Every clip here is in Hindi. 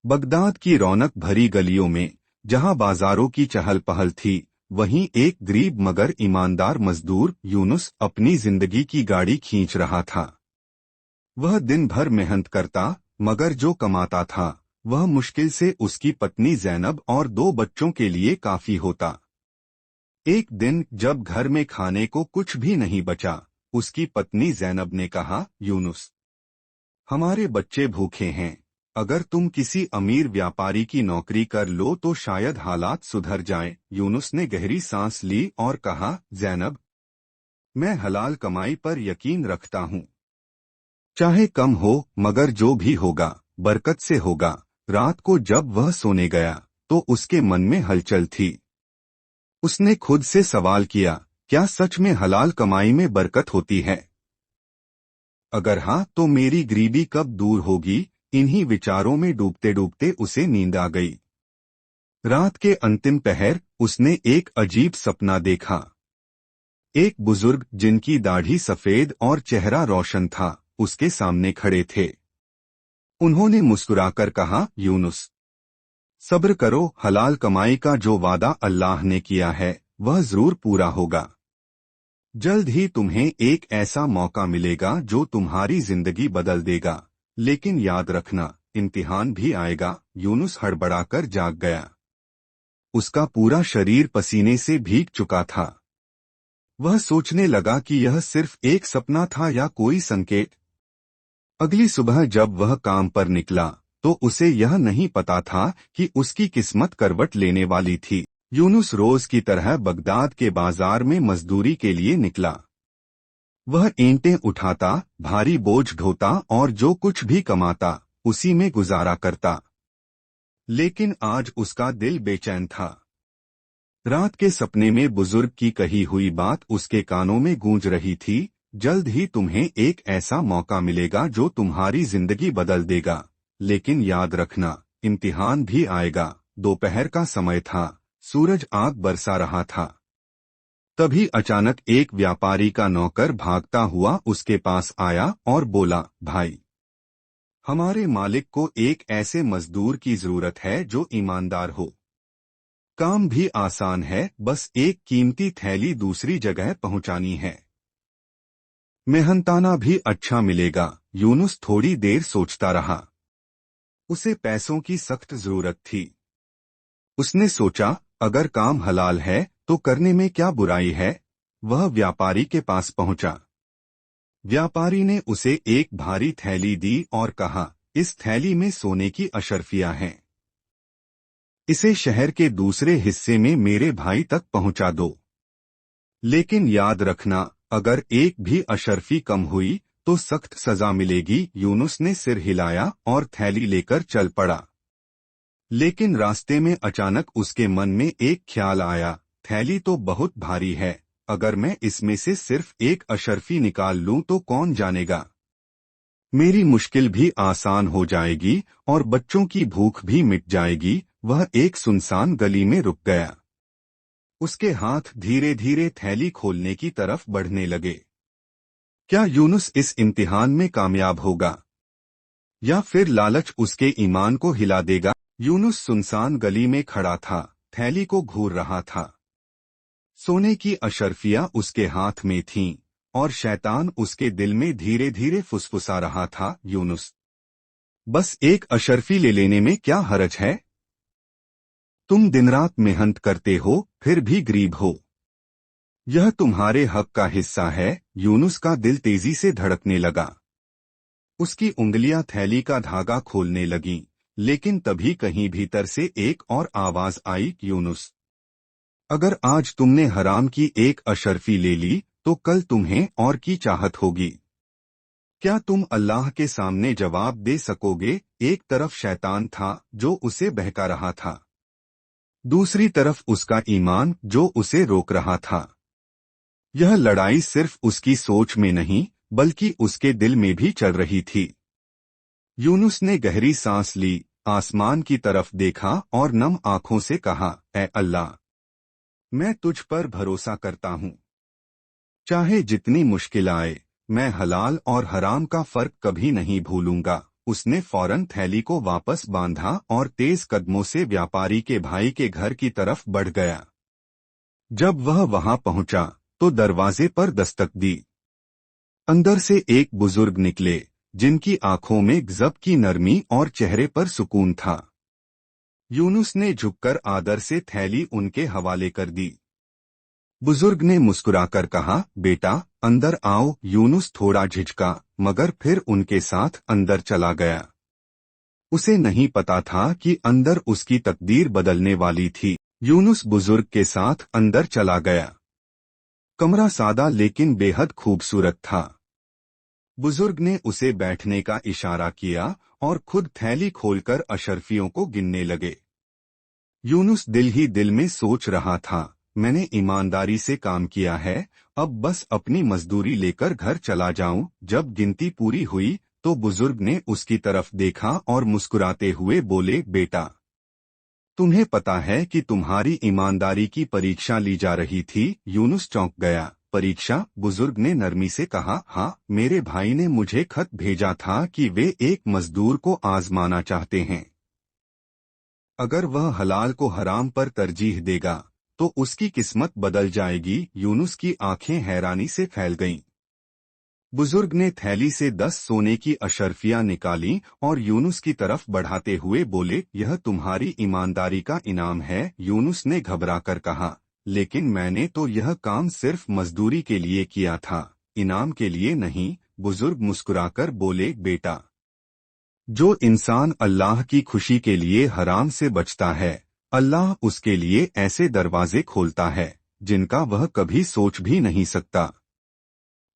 बगदाद की रौनक भरी गलियों में, जहां बाजारों की चहल पहल थी, वहीं एक गरीब मगर ईमानदार मजदूर यूनुस अपनी जिंदगी की गाड़ी खींच रहा था। वह दिन भर मेहनत करता, मगर जो कमाता था वह मुश्किल से उसकी पत्नी जैनब और 2 बच्चों के लिए काफी होता। एक दिन जब घर में खाने को कुछ भी नहीं बचा, उसकी पत्नी जैनब ने कहा, यूनुस, हमारे बच्चे भूखे हैं। अगर तुम किसी अमीर व्यापारी की नौकरी कर लो तो शायद हालात सुधर जाएं। यूनुस ने गहरी सांस ली और कहा, जैनब, मैं हलाल कमाई पर यकीन रखता हूँ। चाहे कम हो, मगर जो भी होगा बरकत से होगा। रात को जब वह सोने गया तो उसके मन में हलचल थी। उसने खुद से सवाल किया, क्या सच में हलाल कमाई में बरकत होती है? अगर हाँ, तो मेरी गरीबी कब दूर होगी? इन्हीं विचारों में डूबते डूबते उसे नींद आ गई। रात के अंतिम पहर उसने एक अजीब सपना देखा। एक बुजुर्ग जिनकी दाढ़ी सफेद और चेहरा रोशन था, उसके सामने खड़े थे। उन्होंने मुस्कुराकर कहा, यूनुस, सब्र करो, हलाल कमाई का जो वादा अल्लाह ने किया है वह जरूर पूरा होगा। जल्द ही तुम्हें एक ऐसा मौका मिलेगा जो तुम्हारी जिंदगी बदल देगा। लेकिन याद रखना, इम्तिहान भी आएगा। यूनुस हड़बड़ाकर जाग गया। उसका पूरा शरीर पसीने से भीग चुका था। वह सोचने लगा कि यह सिर्फ एक सपना था या कोई संकेत। अगली सुबह जब वह काम पर निकला तो उसे यह नहीं पता था कि उसकी किस्मत करवट लेने वाली थी। यूनुस रोज की तरह बगदाद के बाजार में मजदूरी के लिए निकला। वह ईंटें उठाता, भारी बोझ ढोता और जो कुछ भी कमाता उसी में गुजारा करता। लेकिन आज उसका दिल बेचैन था। रात के सपने में बुजुर्ग की कही हुई बात उसके कानों में गूंज रही थी, जल्द ही तुम्हें एक ऐसा मौका मिलेगा जो तुम्हारी जिंदगी बदल देगा। लेकिन याद रखना, इम्तिहान भी आएगा। दोपहर का समय था, सूरज आग बरसा रहा था। तभी अचानक एक व्यापारी का नौकर भागता हुआ उसके पास आया और बोला, भाई, हमारे मालिक को एक ऐसे मजदूर की जरूरत है जो ईमानदार हो। काम भी आसान है, बस एक कीमती थैली दूसरी जगह पहुंचानी है। मेहनताना भी अच्छा मिलेगा। यूनुस थोड़ी देर सोचता रहा। उसे पैसों की सख्त जरूरत थी। उसने सोचा, अगर काम हलाल है तो करने में क्या बुराई है। वह व्यापारी के पास पहुंचा। व्यापारी ने उसे एक भारी थैली दी और कहा, इस थैली में सोने की अशर्फियां हैं। इसे शहर के दूसरे हिस्से में मेरे भाई तक पहुंचा दो। लेकिन याद रखना, अगर एक भी अशर्फी कम हुई तो सख्त सजा मिलेगी। यूनुस ने सिर हिलाया और थैली लेकर चल पड़ा। लेकिन रास्ते में अचानक उसके मन में एक ख्याल आया, थैली तो बहुत भारी है, अगर मैं इसमें से सिर्फ एक अशर्फी निकाल लूं तो कौन जानेगा। मेरी मुश्किल भी आसान हो जाएगी और बच्चों की भूख भी मिट जाएगी। वह एक सुनसान गली में रुक गया। उसके हाथ धीरे धीरे थैली खोलने की तरफ बढ़ने लगे। क्या यूनुस इस इम्तिहान में कामयाब होगा या फिर लालच उसके ईमान को हिला देगा? यूनुस सुनसान गली में खड़ा था, थैली को घूर रहा था। सोने की अशर्फियां उसके हाथ में थीं और शैतान उसके दिल में धीरे धीरे फुसफुसा रहा था, यूनुस, बस एक अशर्फी ले लेने में क्या हरज है। तुम दिन रात मेहनत करते हो फिर भी गरीब हो। यह तुम्हारे हक का हिस्सा है। यूनुस का दिल तेजी से धड़कने लगा। उसकी उंगलियां थैली का धागा खोलने लगीं, लेकिन तभी कहीं भीतर से एक और आवाज आई, यूनुस, अगर आज तुमने हराम की एक अशर्फी ले ली तो कल तुम्हें और की चाहत होगी। क्या तुम अल्लाह के सामने जवाब दे सकोगे? एक तरफ शैतान था जो उसे बहका रहा था, दूसरी तरफ उसका ईमान जो उसे रोक रहा था। यह लड़ाई सिर्फ उसकी सोच में नहीं बल्कि उसके दिल में भी चल रही थी। यूनुस ने गहरी सांस ली, आसमान की तरफ देखा और नम आंखों से कहा, ऐ अल्लाह, मैं तुझ पर भरोसा करता हूँ। चाहे जितनी मुश्किल आए, मैं हलाल और हराम का फर्क कभी नहीं भूलूंगा। उसने फौरन थैली को वापस बांधा और तेज कदमों से व्यापारी के भाई के घर की तरफ बढ़ गया। जब वह वहां पहुंचा तो दरवाजे पर दस्तक दी। अंदर से एक बुजुर्ग निकले, जिनकी आंखों में गज़ब की नरमी और चेहरे पर सुकून था। यूनुस ने झुककर आदर से थैली उनके हवाले कर दी। बुजुर्ग ने मुस्कुराकर कहा, बेटा अंदर आओ। यूनुस थोड़ा झिझका, मगर फिर उनके साथ अंदर चला गया। उसे नहीं पता था कि अंदर उसकी तकदीर बदलने वाली थी। यूनुस बुजुर्ग के साथ अंदर चला गया। कमरा सादा लेकिन बेहद खूबसूरत था। बुजुर्ग ने उसे बैठने का इशारा किया और खुद थैली खोलकर अशरफियों को गिनने लगे। यूनुस दिल ही दिल में सोच रहा था, मैंने ईमानदारी से काम किया है, अब बस अपनी मजदूरी लेकर घर चला जाऊं। जब गिनती पूरी हुई तो बुजुर्ग ने उसकी तरफ देखा और मुस्कुराते हुए बोले, बेटा तुम्हें पता है कि तुम्हारी ईमानदारी की परीक्षा ली जा रही थी। यूनुस चौंक गया। परीक्षा? बुजुर्ग ने नरमी से कहा, हाँ, मेरे भाई ने मुझे खत भेजा था कि वे एक मजदूर को आजमाना चाहते हैं। अगर वह हलाल को हराम पर तरजीह देगा तो उसकी किस्मत बदल जाएगी। यूनुस की आंखें हैरानी से फैल गईं। बुजुर्ग ने थैली से 10 सोने की अशरफियां निकाली और यूनुस की तरफ बढ़ाते हुए बोले, यह तुम्हारी ईमानदारी का इनाम है। यूनुस ने घबराकर कहा, लेकिन मैंने तो यह काम सिर्फ मजदूरी के लिए किया था, इनाम के लिए नहीं। बुजुर्ग मुस्कुराकर बोले, बेटा जो इंसान अल्लाह की खुशी के लिए हराम से बचता है, अल्लाह उसके लिए ऐसे दरवाजे खोलता है जिनका वह कभी सोच भी नहीं सकता।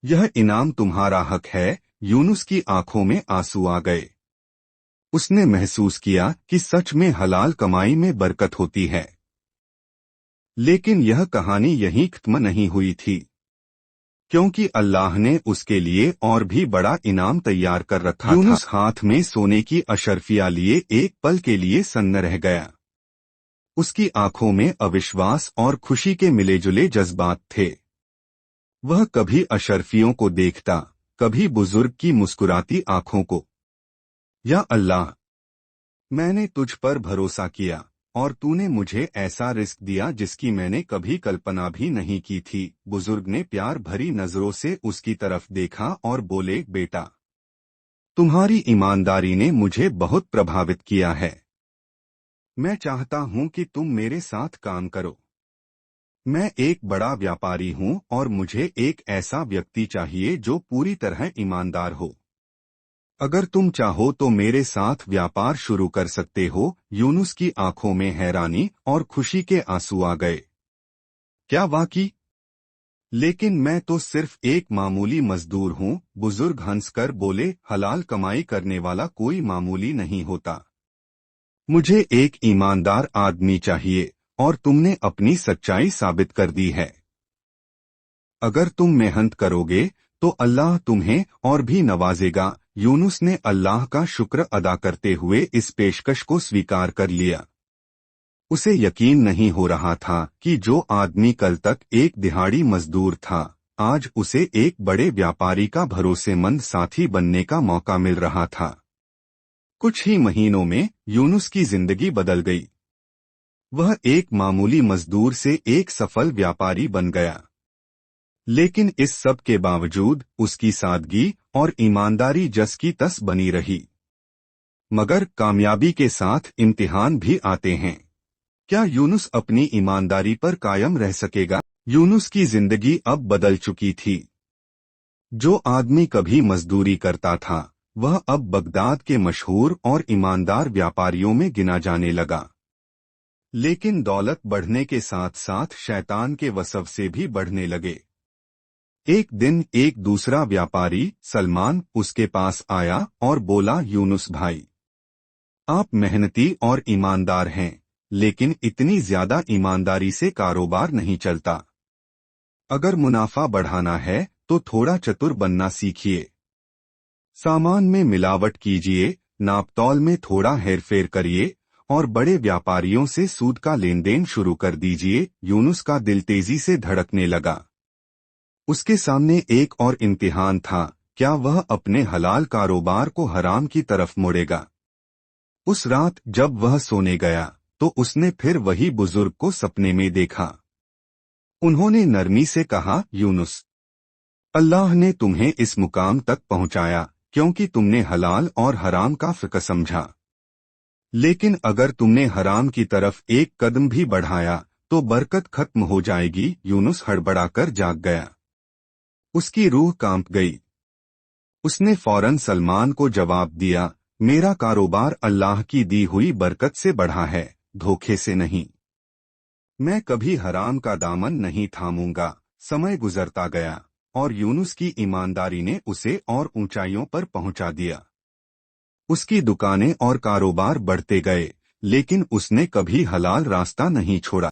यह इनाम तुम्हारा हक है। यूनुस की आंखों में आंसू आ गए। उसने महसूस किया कि सच में हलाल कमाई में बरकत होती है। लेकिन यह कहानी यहीं खत्म नहीं हुई थी, क्योंकि अल्लाह ने उसके लिए और भी बड़ा इनाम तैयार कर रखा था। यूनुस हाथ में सोने की अशरफिया लिए एक पल के लिए सन्न रह गया। उसकी आंखों में अविश्वास और खुशी के मिलेजुले जज्बात थे। वह कभी अशरफियों को देखता, कभी बुजुर्ग की मुस्कुराती आंखों को। या अल्लाह, मैंने तुझ पर भरोसा किया और तूने मुझे ऐसा रिस्क दिया जिसकी मैंने कभी कल्पना भी नहीं की थी। बुजुर्ग ने प्यार भरी नजरों से उसकी तरफ देखा और बोले, बेटा तुम्हारी ईमानदारी ने मुझे बहुत प्रभावित किया है। मैं चाहता हूं कि तुम मेरे साथ काम करो। मैं एक बड़ा व्यापारी हूं और मुझे एक ऐसा व्यक्ति चाहिए जो पूरी तरह ईमानदार हो। अगर तुम चाहो तो मेरे साथ व्यापार शुरू कर सकते हो। यूनुस की आंखों में हैरानी और खुशी के आंसू आ गए। क्या वाकई? लेकिन मैं तो सिर्फ एक मामूली मजदूर हूं। बुजुर्ग हंसकर बोले, हलाल कमाई करने वाला कोई मामूली नहीं होता। मुझे एक ईमानदार आदमी चाहिए और तुमने अपनी सच्चाई साबित कर दी है। अगर तुम मेहनत करोगे तो अल्लाह तुम्हें और भी नवाजेगा। यूनुस ने अल्लाह का शुक्र अदा करते हुए इस पेशकश को स्वीकार कर लिया। उसे यकीन नहीं हो रहा था कि जो आदमी कल तक एक दिहाड़ी मजदूर था, आज उसे एक बड़े व्यापारी का भरोसेमंद साथी बनने का मौका मिल रहा था। कुछ ही महीनों में यूनुस की जिंदगी बदल गई। वह एक मामूली मजदूर से एक सफल व्यापारी बन गया। लेकिन इस सब के बावजूद उसकी सादगी और ईमानदारी जस की तस बनी रही। मगर कामयाबी के साथ इम्तिहान भी आते हैं। क्या यूनुस अपनी ईमानदारी पर कायम रह सकेगा? यूनुस की जिंदगी अब बदल चुकी थी। जो आदमी कभी मजदूरी करता था, वह अब बगदाद के मशहूर और ईमानदार व्यापारियों में गिना जाने लगा। लेकिन दौलत बढ़ने के साथ साथ शैतान के वसव से भी बढ़ने लगे। एक दिन एक दूसरा व्यापारी सलमान उसके पास आया और बोला, यूनुस भाई, आप मेहनती और ईमानदार हैं, लेकिन इतनी ज्यादा ईमानदारी से कारोबार नहीं चलता। अगर मुनाफा बढ़ाना है तो थोड़ा चतुर बनना सीखिए। सामान में मिलावट कीजिए, नापतौल में थोड़ा हेरफेर करिए और बड़े व्यापारियों से सूद का लेन देन शुरू कर दीजिए। यूनुस का दिल तेजी से धड़कने लगा। उसके सामने एक और इम्तिहान था क्या वह अपने हलाल कारोबार को हराम की तरफ मोड़ेगा। उस रात जब वह सोने गया तो उसने फिर वही बुजुर्ग को सपने में देखा। उन्होंने नरमी से कहा, यूनुस, अल्लाह ने तुम्हें इस मुकाम तक पहुंचाया क्योंकि तुमने हलाल और हराम का फ़र्क समझा, लेकिन अगर तुमने हराम की तरफ एक कदम भी बढ़ाया तो बरकत खत्म हो जाएगी। यूनुस हड़बड़ाकर जाग गया। उसकी रूह कांप गई। उसने फौरन सलमान को जवाब दिया, मेरा कारोबार अल्लाह की दी हुई बरकत से बढ़ा है, धोखे से नहीं। मैं कभी हराम का दामन नहीं थामूंगा। समय गुजरता गया और यूनुस की ईमानदारी ने उसे और ऊंचाइयों पर पहुंचा दिया। उसकी दुकानें और कारोबार बढ़ते गए, लेकिन उसने कभी हलाल रास्ता नहीं छोड़ा।